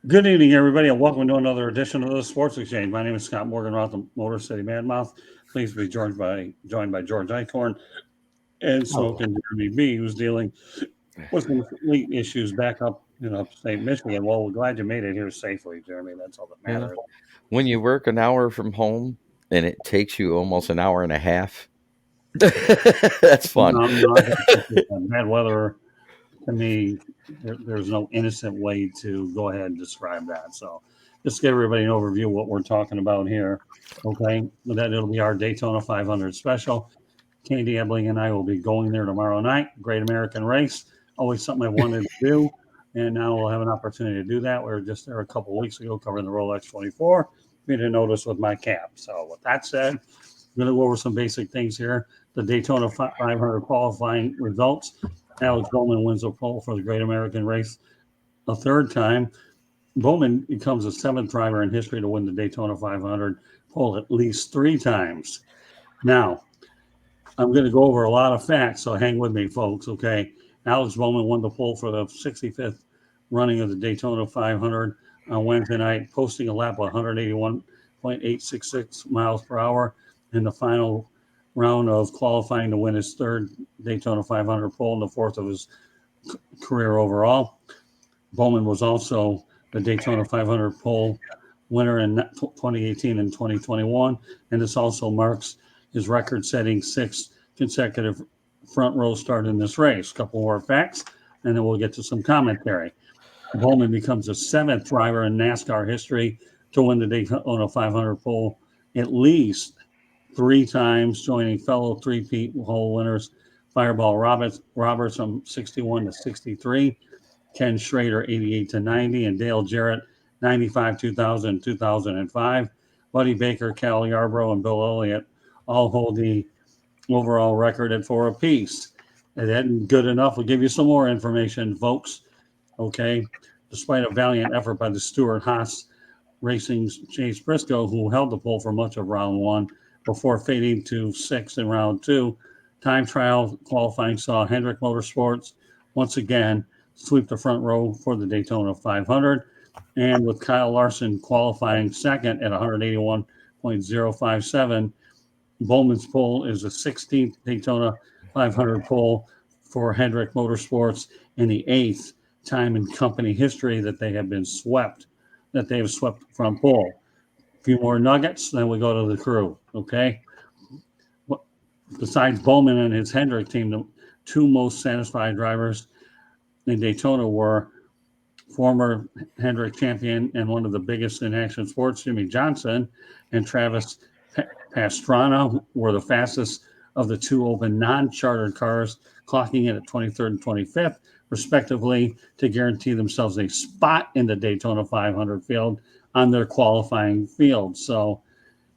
Good evening, everybody, and welcome to another edition of the Sports Exchange. My name is Scott Morganroth, the Motor City Madmouth. Pleased to be joined by George Eichhorn and Oh, Smoking Jeremy B, who's dealing with some fleet issues back up in upstate Michigan. Well, we're glad you made it here safely, Jeremy. That's all that yeah. matters. When you work an hour from home and it takes you almost an hour and a half, that's fun. I got bad weather. To me, there's no innocent way to go ahead and describe that. So, just give everybody an overview of what we're talking about here. Okay, with that it'll be our Daytona 500 special. Candy Ebling and I will be going there tomorrow night. Great American race. Always something I wanted to do. And now we'll have an opportunity to do that. We were just there a couple of weeks ago covering the Rolex 24. We didn't notice with my cap. So, with that said, I'm going to go over some basic things here. The Daytona 500 qualifying results. Alex Bowman wins the pole for the Great American Race a third time. Bowman becomes the seventh driver in history to win the Daytona 500 pole at least three times. Now, I'm going to go over a lot of facts, so hang with me, folks. Okay. Alex Bowman won the pole for the 65th running of the Daytona 500 on Wednesday night, posting a lap of 181.866 miles per hour in the final round of qualifying to win his third Daytona 500 pole and the fourth of his career overall. Bowman was also the Daytona 500 pole winner in 2018 and 2021, and this also marks his record-setting sixth consecutive front row start in this race. A couple more facts, and then we'll get to some commentary. Bowman becomes the seventh driver in NASCAR history to win the Daytona 500 pole at least three times, joining fellow three-peat pole winners Fireball Roberts from 61 to 63, Ken Schrader 88 to 90, and Dale Jarrett 95, 2000, 2005. Buddy Baker, Cal Yarbrough, and Bill Elliott all hold the overall record at four apiece. And that isn't good enough. We'll give you some more information, folks. Okay. Despite a valiant effort by the Stewart Haas Racing's Chase Briscoe, who held the pole for much of round one before fading to sixth in round two, time trial qualifying saw Hendrick Motorsports once again sweep the front row for the Daytona 500. And with Kyle Larson qualifying second at 181.057, Bowman's pole is the 16th Daytona 500 pole for Hendrick Motorsports and the eighth time in company history that they have swept from pole. A few more nuggets, then we go to the crew. Okay. Besides Bowman and his Hendrick team, the two most satisfied drivers in Daytona were former Hendrick champion and one of the biggest in action sports, Jimmie Johnson, and Travis Pastrana were the fastest of the two open non-chartered cars, clocking in at 23rd and 25th, respectively, to guarantee themselves a spot in the Daytona 500 field on their qualifying field. So,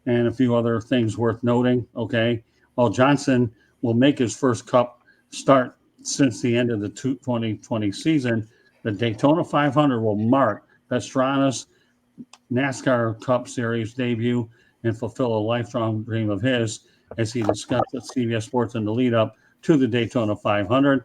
and a few other things worth noting. Okay, while Johnson will make his first Cup start since the end of the 2020 season, the Daytona 500 will mark Pastrana's NASCAR Cup Series debut and fulfill a lifelong dream of his, as he discussed at CBS Sports in the lead up to the Daytona 500.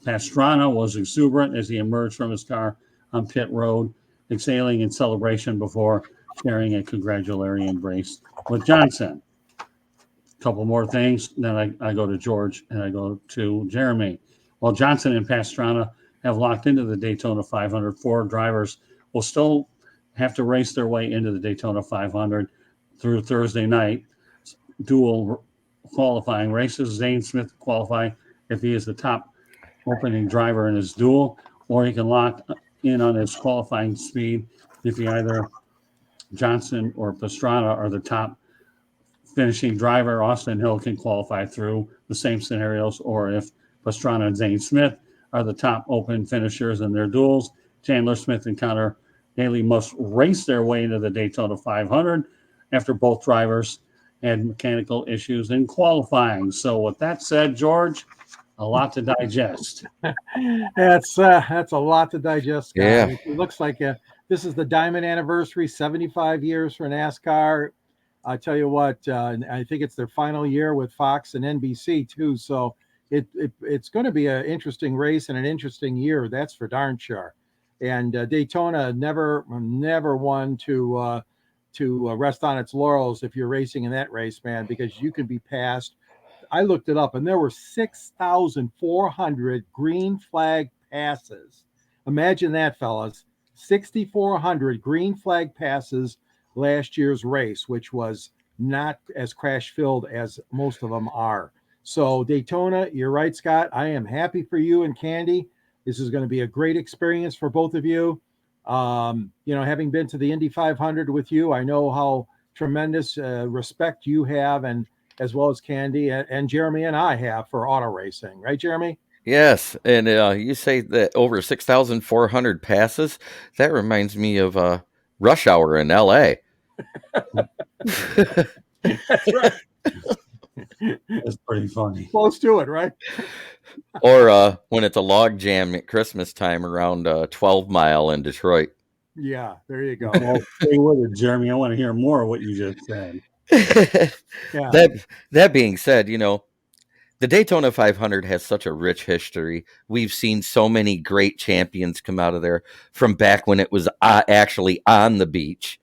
Pastrana was exuberant as he emerged from his car on pit road, exhaling in celebration before sharing a congratulatory embrace with Johnson. A couple more things, then I go to George and I go to Jeremy. While Johnson and Pastrana have locked into the Daytona 500, four drivers will still have to race their way into the Daytona 500 through Thursday night. Dual qualifying races. Zane Smith qualify if he is the top opening driver in his duel, or he can lock in on his qualifying speed if he either Johnson or Pastrana are the top finishing driver. Austin Hill can qualify through the same scenarios, or if Pastrana and Zane Smith are the top open finishers in their duels, Chandler Smith and Connor Daly must race their way into the Daytona 500 after both drivers had mechanical issues in qualifying. So, with that said, George, a lot to digest. That's a lot to digest, Scott. Yeah. It looks like this is the diamond anniversary, 75 years for NASCAR. I tell you what, I think it's their final year with Fox and NBC too. So it's going to be an interesting race and an interesting year. That's for darn sure. And Daytona never one to rest on its laurels if you're racing in that race, man, because you can be passed. I looked it up, and there were 6,400 green flag passes. Imagine that, fellas. 6,400 green flag passes last year's race, which was not as crash filled as most of them are. So Daytona, you're right, Scott. I am happy for you and Candy. This is going to be a great experience for both of you. Having been to the Indy 500 with you, I know how tremendous respect you have, and as well as Candy and Jeremy and I have for auto racing, right, Jeremy? Yes, and you say that over 6,400 passes. That reminds me of rush hour in L.A. That's right. That's pretty funny. Close to it, right? Or when it's a log jam at Christmas time around 12 Mile in Detroit. Yeah, there you go. Well, stay with it, Jeremy. I want to hear more of what you just said. Yeah. That being said, the Daytona 500 has such a rich history. We've seen so many great champions come out of there from back when it was actually on the beach.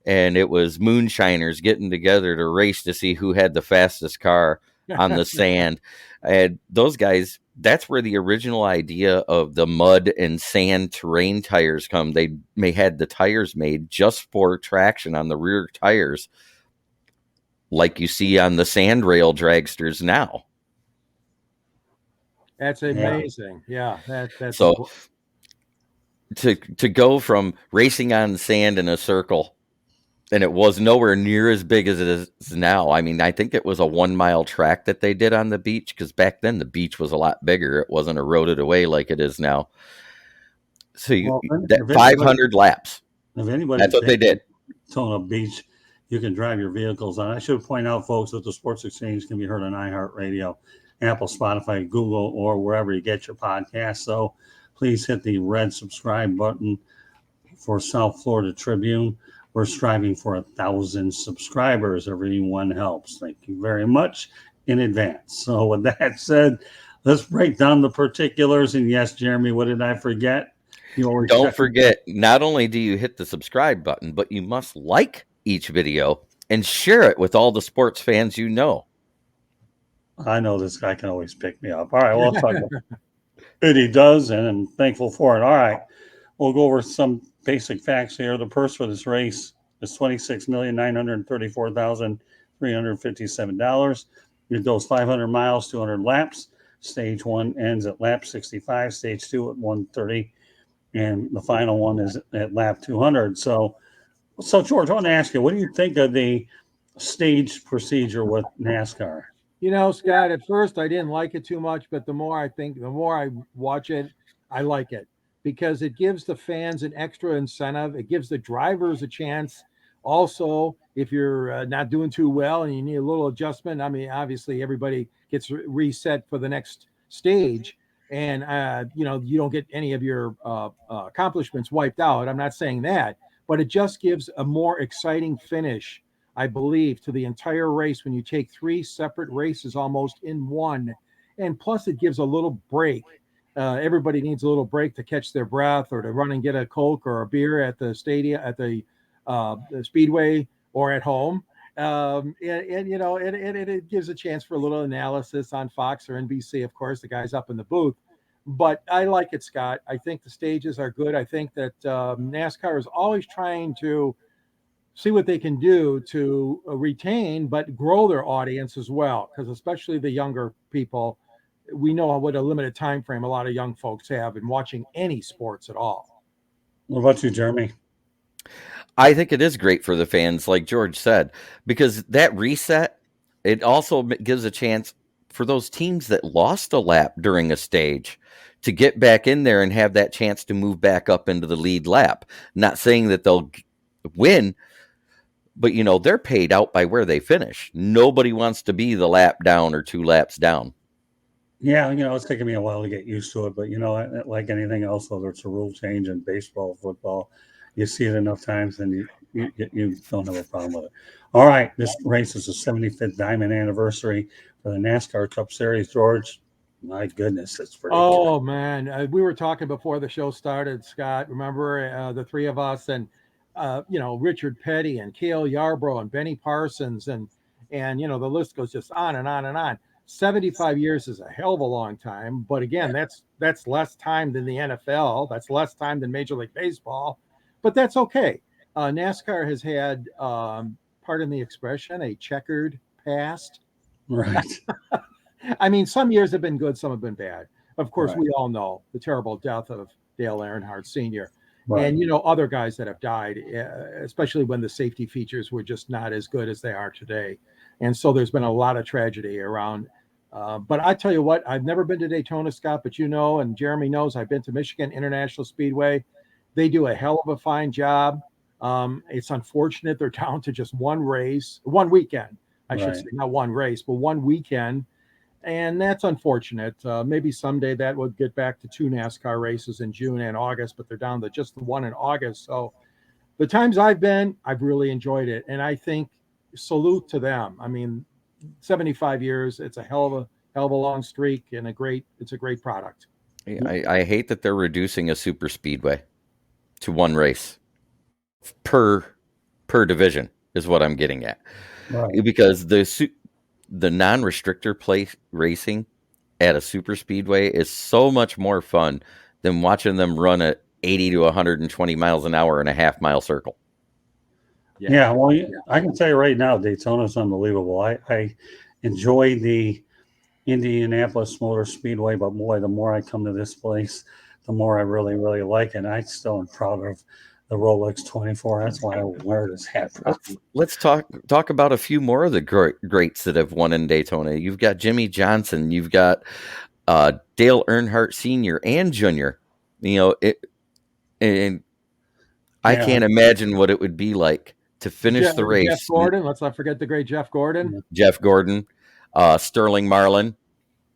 And it was moonshiners getting together to race to see who had the fastest car on the sand. And those guys, that's where the original idea of the mud and sand terrain tires come. They had the tires made just for traction on the rear tires, like you see on the sand rail dragsters now. That's amazing. Yeah, that's so to go from racing on sand in a circle, and it was nowhere near as big as it is now. I mean, I think it was a 1 mile track that they did on the beach, because back then the beach was a lot bigger. It wasn't eroded away like it is now. So 500 laps. If anybody, that's what they did. Daytona Beach, you can drive your vehicles on. I should point out, folks, that the Sports Exchange can be heard on iHeartRadio, Apple, Spotify, Google, or wherever you get your podcasts. So please hit the red subscribe button for South Florida Tribune. We're striving for 1,000 subscribers. Everyone helps. Thank you very much in advance. So with that said, let's break down the particulars. And yes, Jeremy, what did I forget? Don't forget, not only do you hit the subscribe button, but you must like each video and share it with all the sports fans you know. I know this guy can always pick me up. All right, well, let's talk about it. He does, and I'm thankful for it. All right, we'll go over some basic facts here. The purse for this race is $26,934,357. It goes 500 miles, 200 laps. Stage 1 ends at lap 65, stage 2 at 130, and the final one is at lap 200. So George, I want to ask you, what do you think of the stage procedure with NASCAR? Scott, at first I didn't like it too much, but the more I watch it, I like it, because it gives the fans an extra incentive. It gives the drivers a chance. Also, if you're not doing too well and you need a little adjustment, I mean, obviously everybody gets reset for the next stage, and you don't get any of your accomplishments wiped out. I'm not saying that, but it just gives a more exciting finish, I believe, to the entire race when you take 3 separate races almost in one. And plus it gives a little break. Everybody needs a little break to catch their breath, or to run and get a Coke or a beer at the stadium, at the Speedway, or at home. It gives a chance for a little analysis on Fox or NBC, of course, the guys up in the booth. But I like it, Scott. I think the stages are good. I think that NASCAR is always trying to see what they can do to retain but grow their audience as well, because especially the younger people, we know what a limited time frame a lot of young folks have in watching any sports at all. What about you, Jeremy? I think it is great for the fans, like George said, because that reset, it also gives a chance for those teams that lost a lap during a stage to get back in there and have that chance to move back up into the lead lap. Not saying that they'll win, but they're paid out by where they finish. Nobody wants to be the lap down or 2 laps down. Yeah, it's taken me a while to get used to it, but like anything else, whether it's a rule change in baseball, football, you see it enough times and you don't have a problem with it. All right, this race is the 75th diamond anniversary for the NASCAR Cup Series. George, My goodness, it's pretty. Oh man, we were talking before the show started, Scott. Remember the three of us and Richard Petty and Cale Yarbrough and Benny Parsons and the list goes just on and on and on. 75 years is a hell of a long time, but again, that's less time than the NFL. That's less time than Major League Baseball, but that's okay. NASCAR has had, pardon the expression, a checkered past. Right. I mean, some years have been good, some have been bad. Of course, Right. we all know the terrible death of Dale Earnhardt Sr. Right. And, other guys that have died, especially when the safety features were just not as good as they are today. And so there's been a lot of tragedy around. But I tell you what, I've never been to Daytona, Scott, but and Jeremy knows I've been to Michigan International Speedway. They do a hell of a fine job. It's unfortunate they're down to just one weekend. I should say, not one race, but one weekend. And that's unfortunate. Maybe someday that would get back to 2 NASCAR races in June and August, but they're down to just the one in August. So the times I've been, I've really enjoyed it. And I think salute to them. I mean, 75 years, it's a hell of a long streak and it's a great product. I hate that they're reducing a super speedway to one race per division is what I'm getting at. Right. Because the non-restrictor play racing at a super speedway is so much more fun than watching them run at 80 to 120 miles an hour in a half-mile circle. Yeah, well, I can tell you right now, Daytona's unbelievable. I enjoy the Indianapolis Motor Speedway, but boy, the more I come to this place, the more I really, really like it. I still am proud of the Rolex 24. That's why I wear this hat. Let's talk about a few more of the greats that have won in Daytona. You've got Jimmie Johnson. You've got Dale Earnhardt Sr. and Jr. And I can't imagine what it would be like to finish the race. Jeff Gordon. Let's not forget the great Jeff Gordon. Jeff Gordon, Sterling Marlin.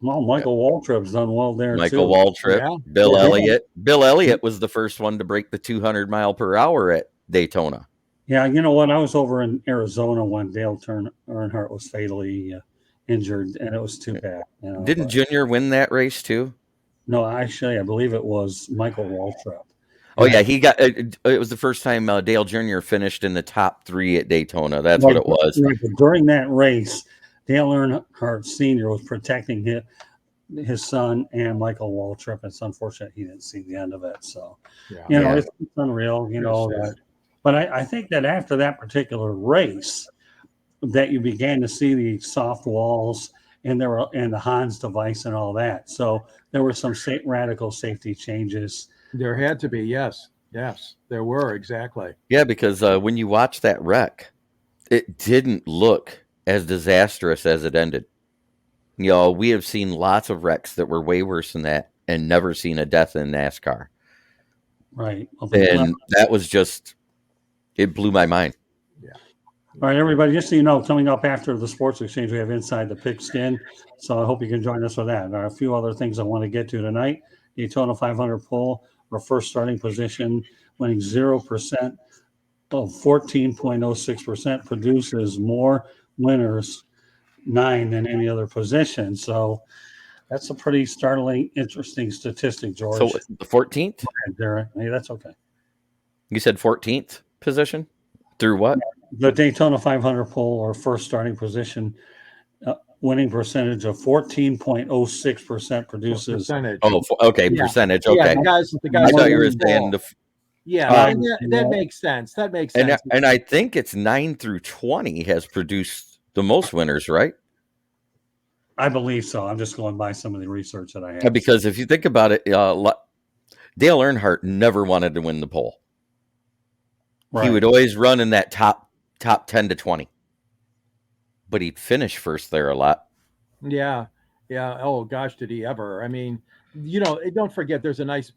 Well, Michael Waltrip's done well there, Michael too. Waltrip, Yeah. Bill Elliott. Bill Elliott was the first one to break the 200 mile per hour at Daytona. Yeah, you know what? I was over in Arizona when Dale Earnhardt was fatally injured, and it was too bad. Didn't Junior win that race too? No, actually, I believe it was Michael Waltrip. Oh, yeah, he got it was the first time Dale Jr. finished in the top 3 at Daytona. That's what it was. Right, but during that race, Dale Earnhardt Sr. was protecting his son and Michael Waltrip. It's unfortunate he didn't see the end of it. So, it's unreal, But I think that after that particular race, that you began to see the soft walls and the Hans device and all that. So there were some radical safety changes. There had to be, yes, there were, exactly. Yeah, because when you watch that wreck, it didn't look as disastrous as it ended. We have seen lots of wrecks that were way worse than that and never seen a death in NASCAR. Right. And that was just, it blew my mind. Yeah. All right, everybody, just so you know, coming up after the Sports Exchange, we have Inside the Pigskin. So I hope you can join us for that. There are a few other things I want to get to tonight. Daytona 500 pole, our first starting position, winning 0% of 14.06%, produces more winners, 9 than any other position. So that's a pretty startling, interesting statistic, George. So the 14th? Hey, that's okay. You said 14th position? Through what? The Daytona 500 pole, or first starting position, winning percentage of 14.06% produces. Percentage. Oh, okay, Yeah. percentage. Yeah, Okay. the guys I thought you were saying that makes sense. That makes sense. And I think it's 9 through 20 has produced the most winners, right? I believe so. I'm just going by some of the research that I have. Because if you think about it, Dale Earnhardt never wanted to win the pole. Right. He would always run in that top 10 to 20. But he'd finish first there a lot. Yeah. Oh gosh, did he ever? I mean, don't forget there's a nice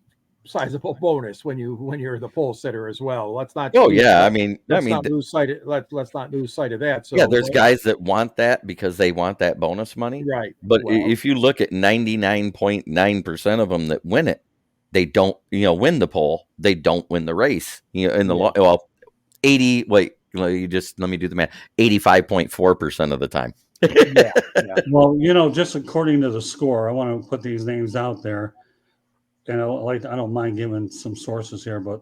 sizable bonus when you're the pole sitter as well. Let's not. Oh yeah, let's not lose sight of that. So yeah, there's guys that want that because they want that bonus money. Right. But if you look at 99.9% of them that win it, they don't win the pole. They don't win the race. In the 80. Wait, let me do the math. 85.4% of the time. Yeah, yeah. Well, just according to the score, I want to put these names out there, and I don't mind giving some sources here, but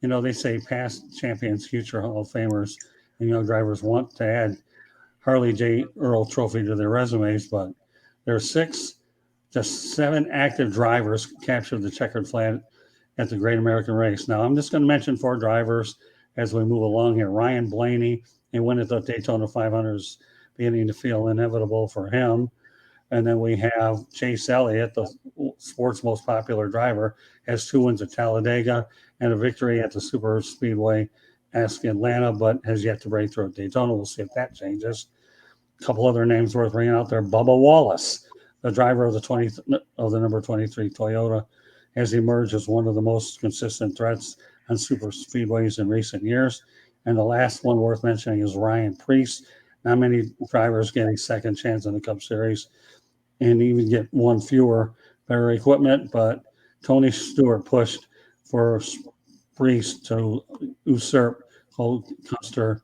they say past champions, future Hall of Famers, and young drivers want to add Harley J. Earl Trophy to their resumes, but there are just 7 active drivers captured the checkered flag at the Great American Race. Now, I'm just going to mention 4 drivers as we move along here. Ryan Blaney, and win at the Daytona 500 is beginning to feel inevitable for him. And then we have Chase Elliott, the sport's most popular driver, has 2 wins at Talladega and a victory at the Super Speedway at Atlanta, but has yet to break through at Daytona. We'll see if that changes. A couple other names worth bringing out there. Bubba Wallace, the driver of the number 23 Toyota, has emerged as one of the most consistent threats on super speedways in recent years. And the last one worth mentioning is Ryan Preece. Not many drivers getting second chance in the Cup Series and even get one fewer, better equipment. But Tony Stewart pushed for Preece to usurp Cole Custer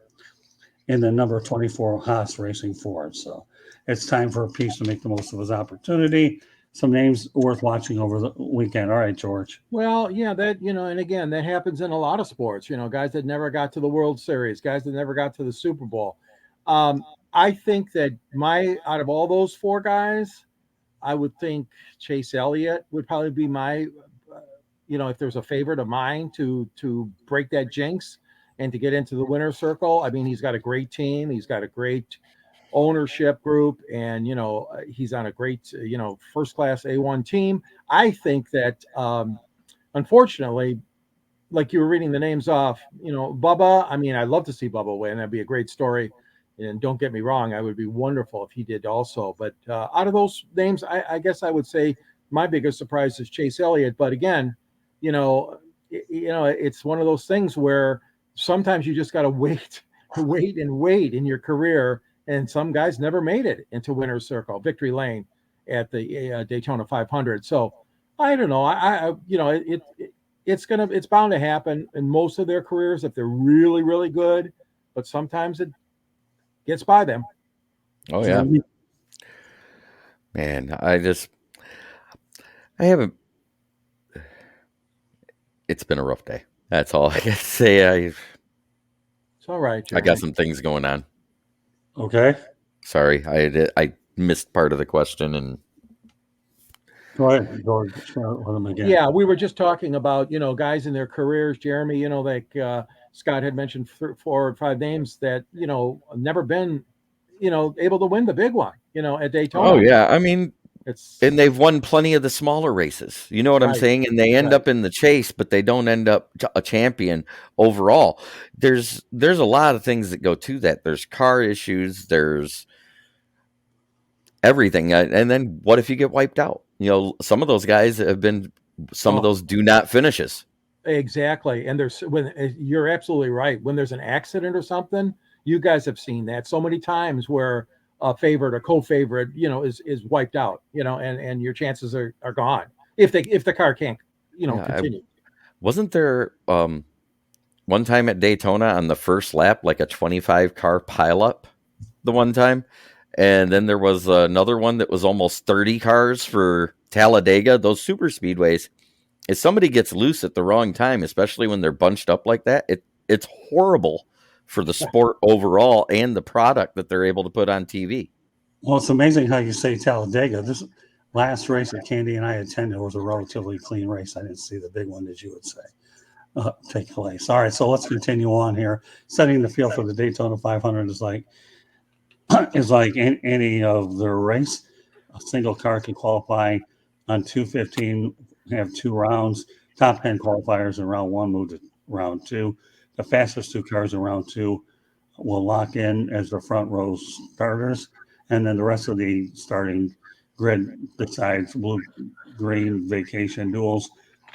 in the number 24 Haas Racing Ford. So it's time for Preece to make the most of his opportunity. Some names worth watching over the weekend. All right, George. Well, yeah, that, and again, that happens in a lot of sports, guys that never got to the World Series, guys that never got to the Super Bowl. I think that out of all those 4 guys, I would think Chase Elliott would probably be my, if there's a favorite of mine to break that jinx and to get into the winner's circle. I mean, he's got a great team. He's got a great ownership group, and he's on a great first class A1 team. I think that unfortunately, like you were reading the names off, Bubba, I mean, I'd love to see Bubba win. That'd be a great story, and don't get me wrong, I would be wonderful if he did also. But out of those names, I guess I would say my biggest surprise is Chase Elliott. But again, it's one of those things where sometimes you just got to wait in your career. And some guys never made it into winner's circle, victory lane at the Daytona 500. So I don't know. It's bound to happen in most of their careers if they're really, really good. But sometimes it gets by them. Oh yeah, man. I haven't. It's been a rough day. That's all I can say. It's all right, I got some things going on. Okay. Sorry, I missed part of the question and. Go ahead, George. Let them again. Yeah, we were just talking about guys in their careers, Jeremy. Like Scott had mentioned 4 or 5 names that never been able to win the big one. At Daytona. Oh yeah, I mean, and they've won plenty of the smaller races. You know what I'm saying? And they end up in the chase, but they don't end up a champion overall. There's a lot of things that go to that. There's car issues. There's everything. And then what if you get wiped out? Some of those guys have been of those do not finishes. Exactly. And you're absolutely right. When there's an accident or something, you guys have seen that so many times where a favorite or co-favorite, is wiped out, and your chances are gone if the car can't, continue. Wasn't there one time at Daytona on the first lap, like a 25 car pileup the one time? And then there was another one that was almost 30 cars for Talladega, those super speedways. If somebody gets loose at the wrong time, especially when they're bunched up like that, it's horrible for the sport overall and the product that they're able to put on TV. Well, it's amazing how you say Talladega. This last race that Candy and I attended was a relatively clean race. I didn't see the big one, as you would say, take place. All right, so let's continue on here. Setting the field for the Daytona 500 is like any of the race. A single car can qualify on 2:15, have 2 rounds. Top 10 qualifiers in round 1 move to round 2. The fastest 2 cars in round 2 will lock in as the front row starters, and then the rest of the starting grid decides blue, green, vacation duels,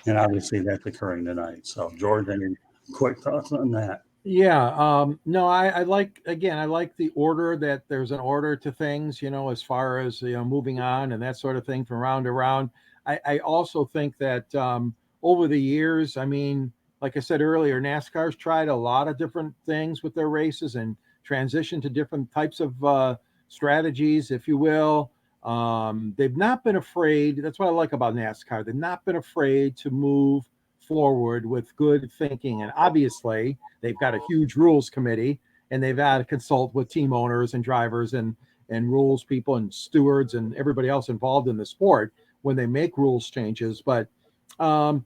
and obviously that's occurring tonight. So, George, any quick thoughts on that? Yeah. No, I like the order, that there's an order to things, as far as, moving on and that sort of thing from round to round. I also think that over the years, I mean, like I said earlier, NASCAR's tried a lot of different things with their races and transitioned to different types of strategies, if you will. They've not been afraid. That's what I like about NASCAR. They've not been afraid to move forward with good thinking. And obviously, they've got a huge rules committee, and they've had to consult with team owners and drivers and rules people and stewards and everybody else involved in the sport when they make rules changes. But no,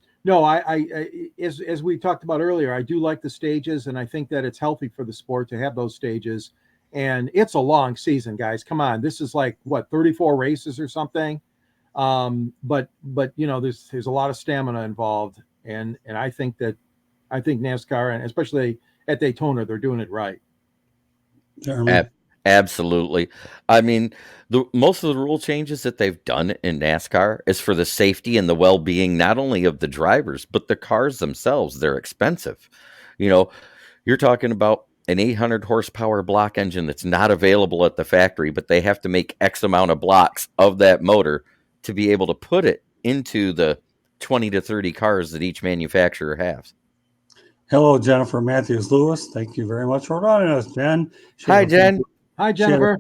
as we talked about earlier, I do like the stages, and I think that it's healthy for the sport to have those stages. And it's a long season, guys. Come on, this is like what, 34 races or something. But you know, there's a lot of stamina involved, and I think NASCAR, and especially at Daytona, they're doing it right. Absolutely. I mean, most of the rule changes that they've done in NASCAR is for the safety and the well-being, not only of the drivers, but the cars themselves. They're expensive. You know, you're talking about an 800 horsepower block engine that's not available at the factory, but they have to make X amount of blocks of that motor to be able to put it into the 20 to 30 cars that each manufacturer has. Hello, Jennifer Matthews Lewis. Thank you very much for joining us, Jen. Hi, Jen. Hi, Jennifer.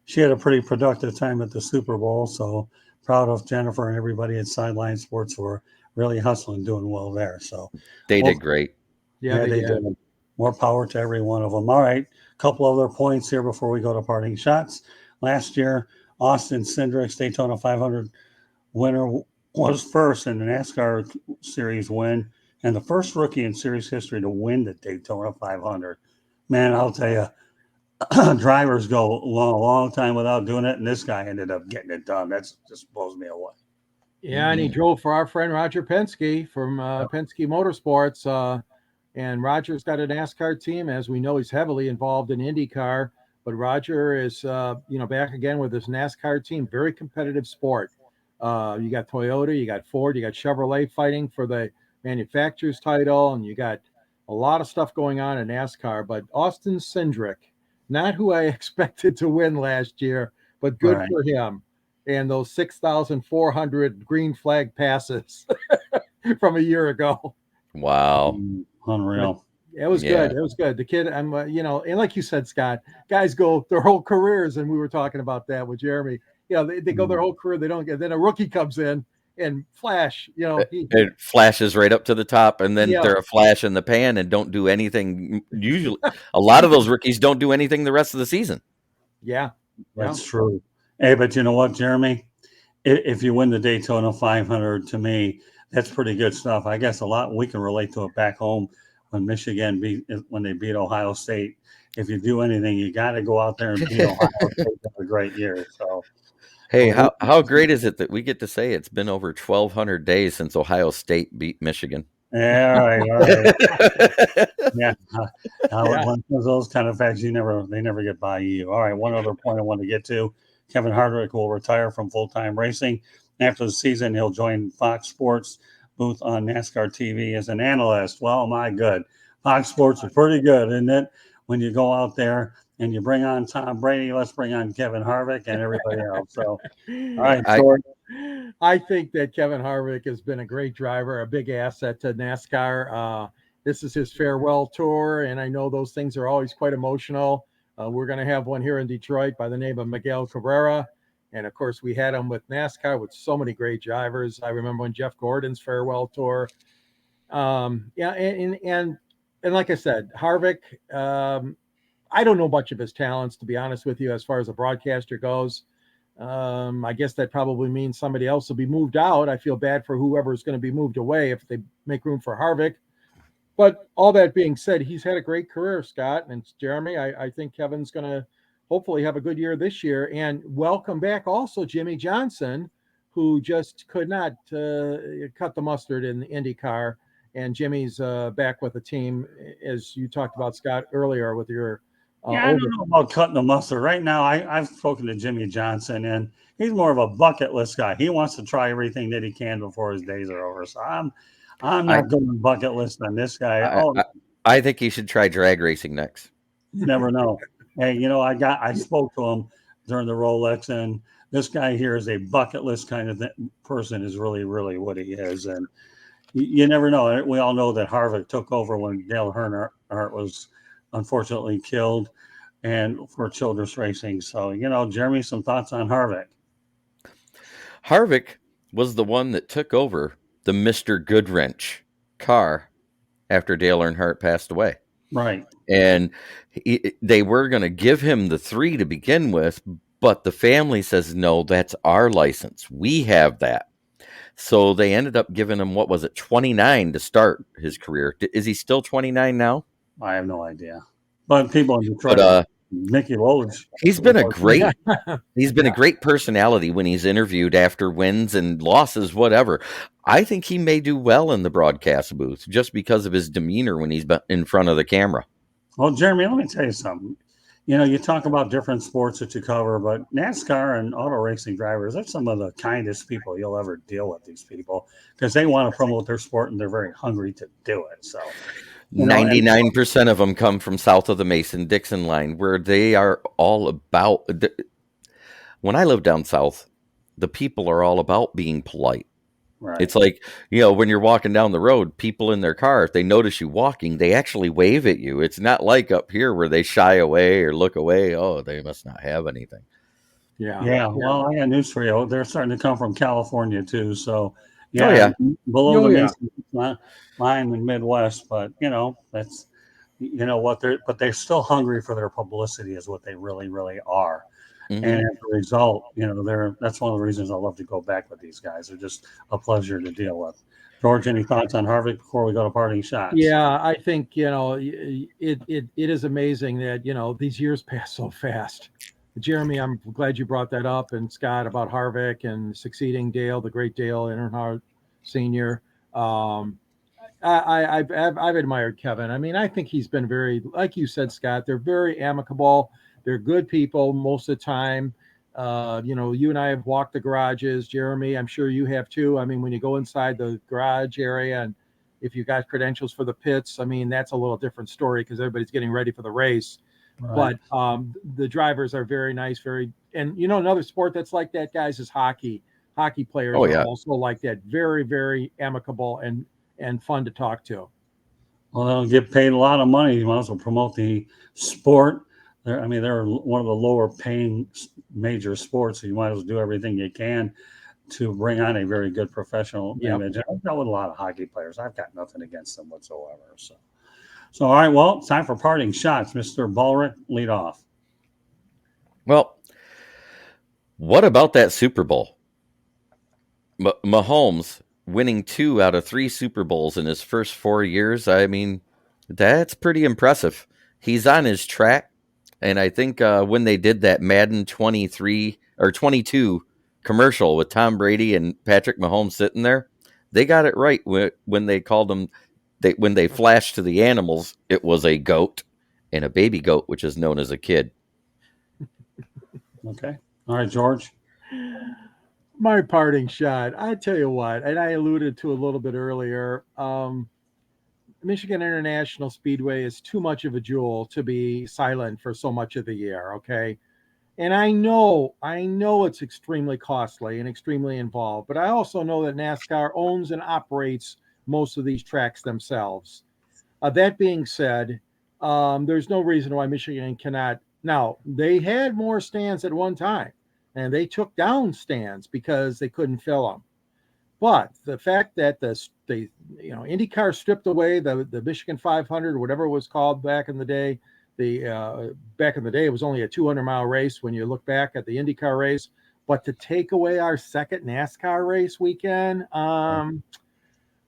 She had a pretty productive time at the Super Bowl, so proud of Jennifer and everybody at Sideline Sports who are really hustling, doing well there. So they did great. Yeah, they did. More power to every one of them. All right, a couple other points here before we go to parting shots. Last year, Austin Cindric's Daytona 500 winner was first in the NASCAR Series win, and the first rookie in series history to win the Daytona 500. Man, I'll tell you, drivers go a long time without doing it, and this guy ended up getting it done. That's just blows me away. Yeah, and he drove for our friend Roger Penske from Penske Motorsports. And Roger's got a NASCAR team. As we know, he's heavily involved in IndyCar. But Roger is, back again with his NASCAR team. Very competitive sport. You got Toyota, you got Ford, you got Chevrolet fighting for the manufacturer's title, and you got a lot of stuff going on in NASCAR. But Austin Cindric, not who I expected to win last year, but good for him. And those 6,400 green flag passes from a year ago. Wow. Unreal. It was good. It was good. The kid, and like you said, Scott, guys go their whole careers, and we were talking about that with Jeremy. They go their whole career. They don't get. Then a rookie comes in and flash. It flashes right up to the top, and then they're a flash in the pan and don't do anything. Usually, a lot of those rookies don't do anything the rest of the season. Yeah, that's true. Hey, but you know what, Jeremy? If you win the Daytona 500, to me, that's pretty good stuff. I guess we can relate to it back home when Michigan when they beat Ohio State. If you do anything, you got to go out there and beat Ohio State. Have a great year. So, hey, how great is it that we get to say it's been over 1,200 days since Ohio State beat Michigan? Yeah, all right. Yeah, when those kind of facts, they never get by you. All right, one other point I want to get to: Kevinharvick will retire from full-time racing. After the season, he'll join Fox Sports booth on NASCAR TV as an analyst. Well, my good. Fox Sports is pretty good, isn't it? When you go out there and you bring on Tom Brady, let's bring on Kevinharvick and everybody else. So, all right, I think that Kevinharvick has been a great driver, a big asset to NASCAR. This is his farewell tour, and I know those things are always quite emotional. We're going to have one here in Detroit by the name of Miguel Cabrera. And of course, we had him with NASCAR with so many great drivers. I remember when Jeff Gordon's farewell tour. And like I said, Harvick, I don't know much of his talents, to be honest with you, as far as a broadcaster goes. I guess that probably means somebody else will be moved out. I feel bad for whoever is going to be moved away if they make room for Harvick. But all that being said, he's had a great career, Scott and Jeremy. I think Kevin's going to hopefully have a good year this year. And welcome back also Jimmie Johnson, who just could not cut the mustard in the IndyCar. And Jimmy's back with the team, as you talked about, Scott, earlier with your I don't know about cutting the mustard. Right now, I've spoken to Jimmie Johnson, and he's more of a bucket list guy. He wants to try everything that he can before his days are over. So I'm not going bucket list on this guy. I think he should try drag racing next. You never know. Hey, I spoke to him during the Rolex, and this guy here is a bucket list kind of person, is really, really what he is. And you never know. We all know that Harvick took over when Dale Earnhardt was unfortunately killed. and for children's racing. So, Jeremy, some thoughts on Harvick? Harvick was the one that took over the Mr. Goodwrench car after Dale Earnhardt passed away. Right. And they were going to give him the 3 to begin with, but the family says, no, that's our license. We have that. So they ended up giving him, 29 to start his career. Is he still 29 now? I have no idea. But people in Detroit, Mickey Loge. He's been a great personality when he's interviewed after wins and losses, whatever. I think he may do well in the broadcast booth just because of his demeanor when he's in front of the camera. Well, Jeremy, let me tell you something. You talk about different sports that you cover, but NASCAR and auto racing drivers, they're some of the kindest people you'll ever deal with, these people, because they want to promote their sport and they're very hungry to do it. So 99% of them come from south of the Mason-Dixon line, where they are all about. When I live down south, the people are all about being polite. Right. It's like, when you're walking down the road, people in their car, if they notice you walking, they actually wave at you. It's not like up here where they shy away or look away. Oh, they must not have anything. Yeah. Well, I got news for you. They're starting to come from California too. So below the Mason line in Midwest, but that's but they're still hungry for their publicity is what they really, really are. Mm-hmm. And as a result, that's one of the reasons I love to go back with these guys. They're just a pleasure to deal with. George, any thoughts on Harvick before we go to parting shots? Yeah, I think, it is amazing that, these years pass so fast. Jeremy, I'm glad you brought that up, and Scott, about Harvick and succeeding Dale, the great Dale Earnhardt Sr. I've admired Kevin. I mean, I think he's been very, like you said, Scott, they're very amicable. They're good people most of the time. You and I have walked the garages. Jeremy, I'm sure you have too. I mean, when you go inside the garage area and if you got credentials for the pits, I mean, that's a little different story because everybody's getting ready for the race. Right. But the drivers are very nice, and another sport that's like that, guys, is hockey. Hockey players are also like that, very, very amicable and fun to talk to. Well, they'll get paid a lot of money. You might as well promote the sport. They're one of the lower paying major sports, so you might as well do everything you can to bring on a very good professional image. I've dealt with a lot of hockey players. I've got nothing against them whatsoever. So all right, well, it's time for parting shots. Mr. Ballrick, lead off. Well, what about that Super Bowl? Mahomes winning 2 out of 3 Super Bowls in his first 4 years. I mean, that's pretty impressive. He's on his track. And I think when they did that Madden 23 or 22 commercial with Tom Brady and Patrick Mahomes sitting there, they got it right when they called him. When they flashed to the animals, it was a goat and a baby goat, which is known as a kid. Okay. All right, George. My parting shot. I tell you what, and I alluded to a little bit earlier. Michigan International Speedway is too much of a jewel to be silent for so much of the year, okay? And I know it's extremely costly and extremely involved, but I also know that NASCAR owns and operates most of these tracks themselves. That being said, there's no reason why Michigan cannot. Now, they had more stands at one time, and they took down stands because they couldn't fill them. But the fact that IndyCar stripped away the Michigan 500, whatever it was called back in the day, back in the day it was only a 200-mile race when you look back at the IndyCar race. But to take away our second NASCAR race weekend,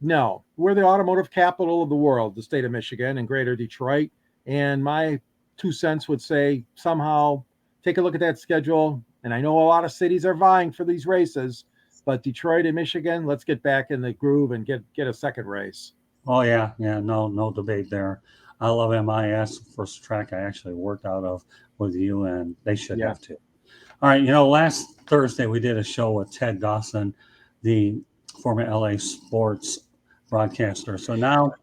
no. We're the automotive capital of the world, the state of Michigan and greater Detroit. And my 2 cents would say somehow take a look at that schedule. And I know a lot of cities are vying for these races. But Detroit and Michigan, let's get back in the groove and get a second race. Oh, yeah. No debate there. I love MIS, first track I actually worked out of with you, and they should have to. All right, last Thursday we did a show with Ted Dawson, the former LA Sports broadcaster. So now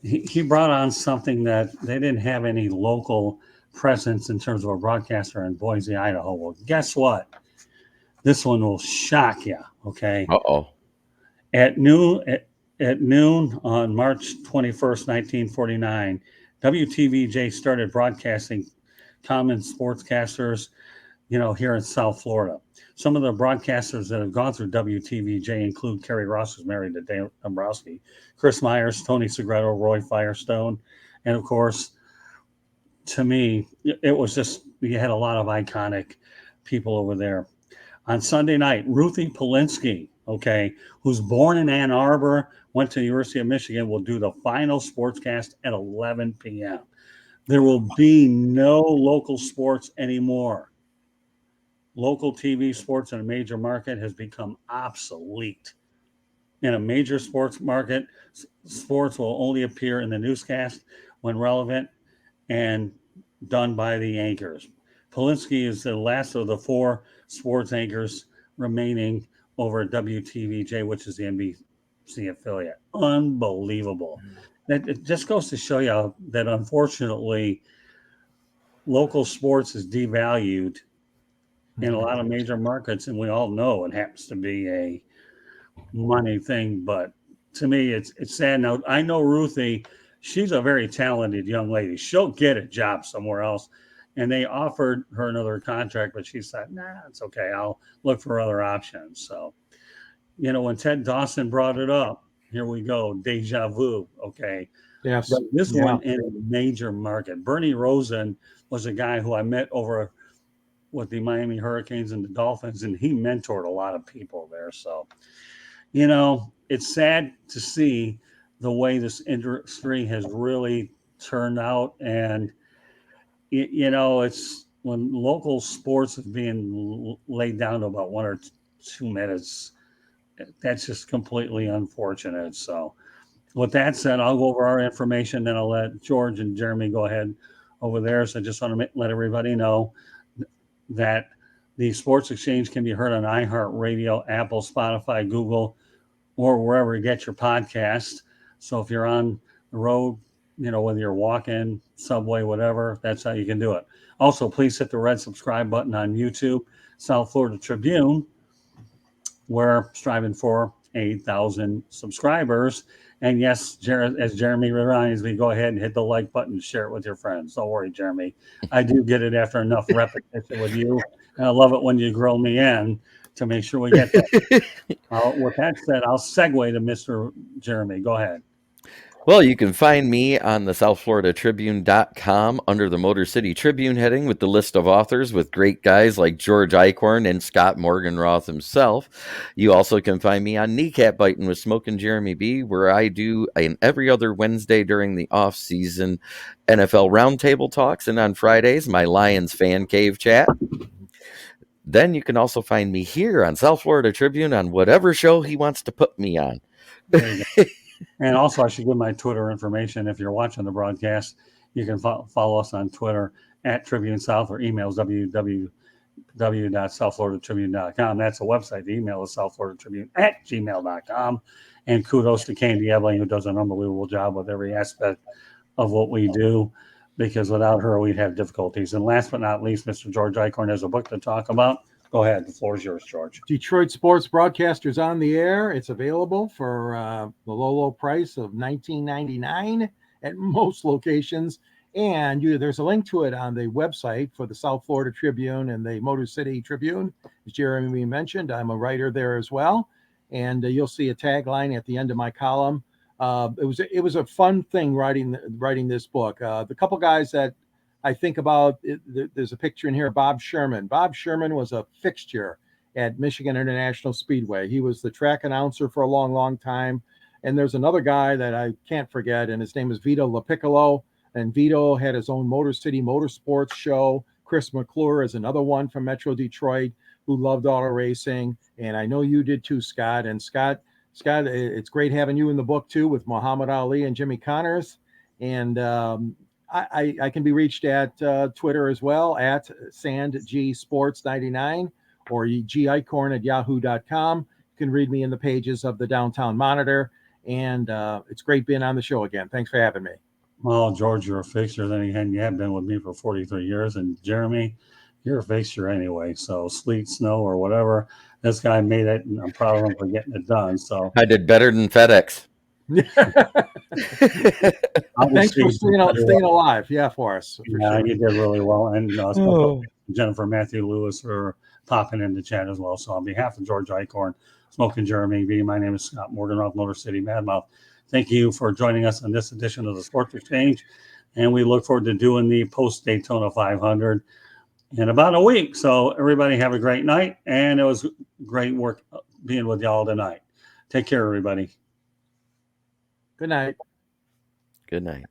he brought on something that they didn't have any local presence in terms of a broadcaster in Boise, Idaho. Well, guess what? This one will shock you, okay? Uh-oh. At noon on March 21st, 1949, WTVJ started broadcasting common sportscasters, here in South Florida. Some of the broadcasters that have gone through WTVJ include Kerry Ross, who's married to Dave Dombrowski, Chris Myers, Tony Segreto, Roy Firestone, and of course, to me, it was just, you had a lot of iconic people over there. On Sunday night, Ruthie Polinsky, who's born in Ann Arbor, went to the University of Michigan, will do the final sportscast at 11 p.m. There will be no local sports anymore. Local TV sports in a major market has become obsolete. In a major sports market, sports will only appear in the newscast when relevant and done by the anchors. Polinsky is the last of the 4 sports anchors remaining over at WTVJ, which is the NBC affiliate. Unbelievable. That it just goes to show you that unfortunately local sports is devalued in a lot of major markets, and we all know it happens to be a money thing, but to me it's sad. Now I know Ruthie, she's a very talented young lady. She'll get a job somewhere else, and they offered her another contract, but she said, nah, it's okay, I'll look for other options. So when Ted Dawson brought it up, here we go, deja vu. Yes. But this one in a major market. Bernie Rosen was a guy who I met over with the Miami Hurricanes and the Dolphins, and he mentored a lot of people there. So, it's sad to see the way this industry has really turned out. And, it's when local sports is being laid down to about 1 or 2 minutes, that's just completely unfortunate. So with that said, I'll go over our information, then I'll let George and Jeremy go ahead over there. So I just want to let everybody know that the Sports Exchange can be heard on iHeartRadio, Apple, Spotify, Google, or wherever you get your podcast. So if you're on the road, whether you're walking, subway, whatever, that's how you can do it. Also, please hit the red subscribe button on YouTube, South Florida Tribune. We're striving for 8,000 subscribers. And yes, as Jeremy reminds me, go ahead and hit the like button and share it with your friends. Don't worry, Jeremy. I do get it after enough repetition with you. And I love it when you grill me in to make sure we get that. With that said, I'll segue to Mr. Jeremy. Go ahead. Well, you can find me on the SouthFloridaTribune.com under the Motor City Tribune heading with the list of authors with great guys like George Eichhorn and Scott Morganroth himself. You also can find me on Kneecap Biting with Smoke and Jeremy B, where I do an every other Wednesday during the off-season NFL Roundtable Talks, and on Fridays, my Lions Fan Cave Chat. Then you can also find me here on South Florida Tribune on whatever show he wants to put me on. And also, I should give my Twitter information. If you're watching the broadcast, you can follow us on Twitter at Tribune South, or emails www.southfloridatribune.com. That's a website. The email is southfloridatribune@gmail.com. And kudos to Candy Ebling, who does an unbelievable job with every aspect of what we do, because without her, we'd have difficulties. And last but not least, Mr. George Eichhorn has a book to talk about. Go ahead. The floor is yours, George. Detroit Sports Broadcasters on the Air. It's available for the low price of $19.99 at most locations. And there's a link to it on the website for the South Florida Tribune and the Motor City Tribune. As Jeremy mentioned, I'm a writer there as well. And you'll see a tagline at the end of my column. It was a fun thing writing this book. The couple guys that I think about, there's a picture in here, Bob Sherman. Bob Sherman was a fixture at Michigan International Speedway. He was the track announcer for a long, long time. And there's another guy that I can't forget, and his name is Vito LaPiccolo. And Vito had his own Motor City Motorsports show. Chris McClure is another one from Metro Detroit who loved auto racing. And I know you did too, Scott. And Scott, it's great having you in the book too, with Muhammad Ali and Jimmy Connors. And I can be reached at Twitter as well, at SandGSports99, or gicorn@yahoo.com. You can read me in the pages of the Downtown Monitor. And it's great being on the show again. Thanks for having me. Well, George, you're a fixture. Then again, you have been with me for 43 years. And Jeremy, you're a fixture anyway. So sleet, snow, or whatever, this guy made it, and I'm proud of him for getting it done. So I did better than FedEx. Thanks for staying alive. Yeah, for us. For Yeah, sure. you did really well. And Oh. Jennifer Matthew Lewis for popping in the chat as well. So on behalf of George Eichhorn, Smoking Jeremy V, my name is Scott Morganroth, Motor City Madmouth. Thank you for joining us on this edition of the Sports Exchange. And we look forward to doing the post Daytona 500 in about a week. So everybody have a great night. And it was great work being with y'all tonight. Take care, everybody. Good night. Good night.